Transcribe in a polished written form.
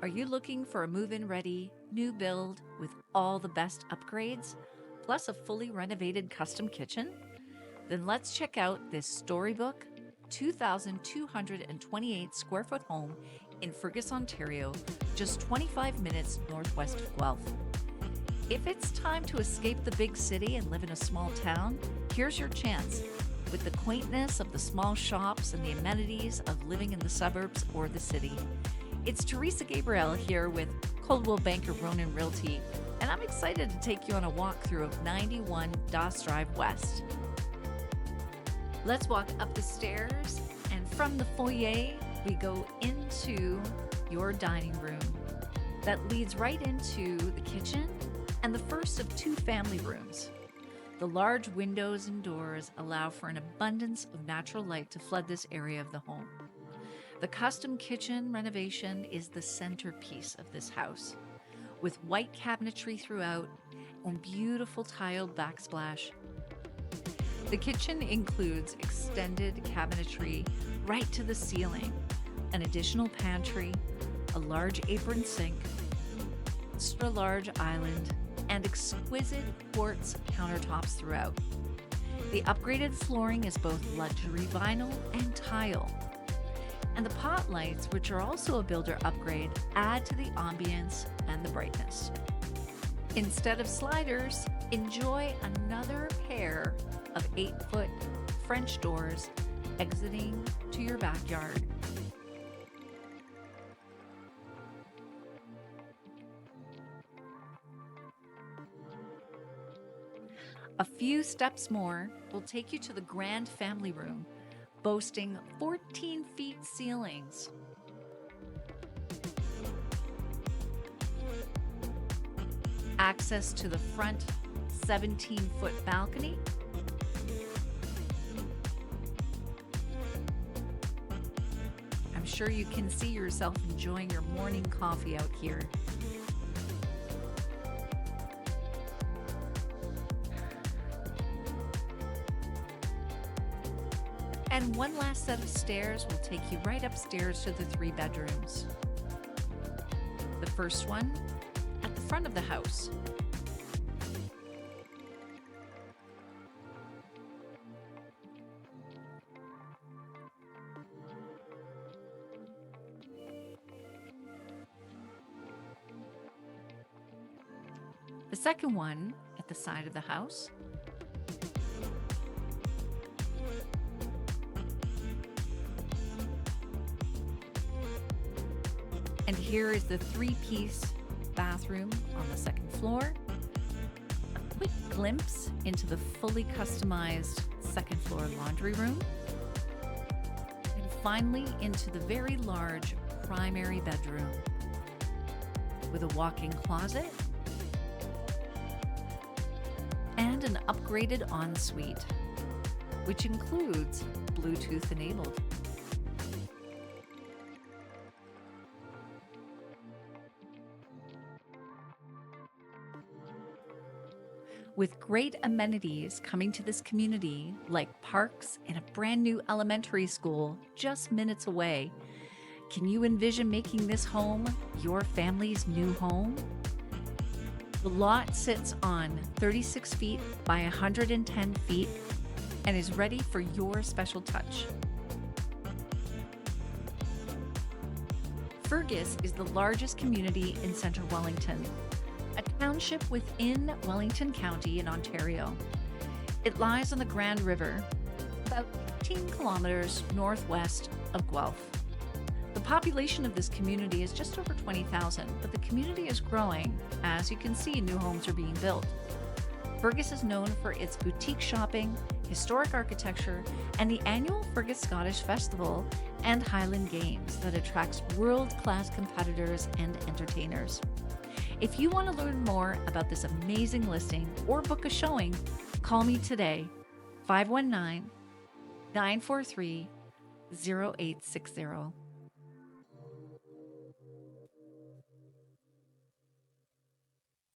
Are you looking for a move-in ready, new build with all the best upgrades, plus a fully renovated custom kitchen? Then let's check out this storybook 2,228 square foot home in Fergus, Ontario, just 25 minutes northwest of Guelph. If it's time to escape the big city and live in a small town, here's your chance. With the quaintness of the small shops and the amenities of living in the suburbs or the city. It's Teresagabriele here with Coldwell Banker Ronan Realty, and I'm excited to take you on a walkthrough of 91 Das Drive West. Let's walk up the stairs, and from the foyer, we go into your dining room. That leads right into the kitchen and the first of two family rooms. The large windows and doors allow for an abundance of natural light to flood this area of the home. The custom kitchen renovation is the centerpiece of this house, with white cabinetry throughout and beautiful tiled backsplash. The kitchen includes extended cabinetry right to the ceiling, an additional pantry, a large apron sink, extra large island, and exquisite quartz countertops throughout. The upgraded flooring is both luxury vinyl and tile. And the pot lights, which are also a builder upgrade, add to the ambience and the brightness. Instead of sliders, enjoy another pair of 8-foot French doors exiting to your backyard. A few steps more will take you to the grand family room, boasting 14-feet ceilings. Access to the front 17-foot balcony. I'm sure you can see yourself enjoying your morning coffee out here. And one last set of stairs will take you right upstairs to the 3 bedrooms. The first one at the front of the house. The second one at the side of the house. And here is the 3-piece bathroom on the second floor. A quick glimpse into the fully customized second floor laundry room. And finally into the very large primary bedroom with a walk-in closet and an upgraded ensuite, which includes Bluetooth enabled. With great amenities coming to this community, like parks and a brand new elementary school just minutes away, can you envision making this home your family's new home? The lot sits on 36 feet by 110 feet and is ready for your special touch. Fergus is the largest community in central Wellington, a township within Wellington County in Ontario. It lies on the Grand River, about 15 kilometers northwest of Guelph. The population of this community is just over 20,000, but the community is growing. As you can see, new homes are being built. Fergus is known for its boutique shopping, historic architecture, and the annual Fergus Scottish Festival and Highland Games that attracts world-class competitors and entertainers. If you want to learn more about this amazing listing or book a showing, call me today, 519-943-0860.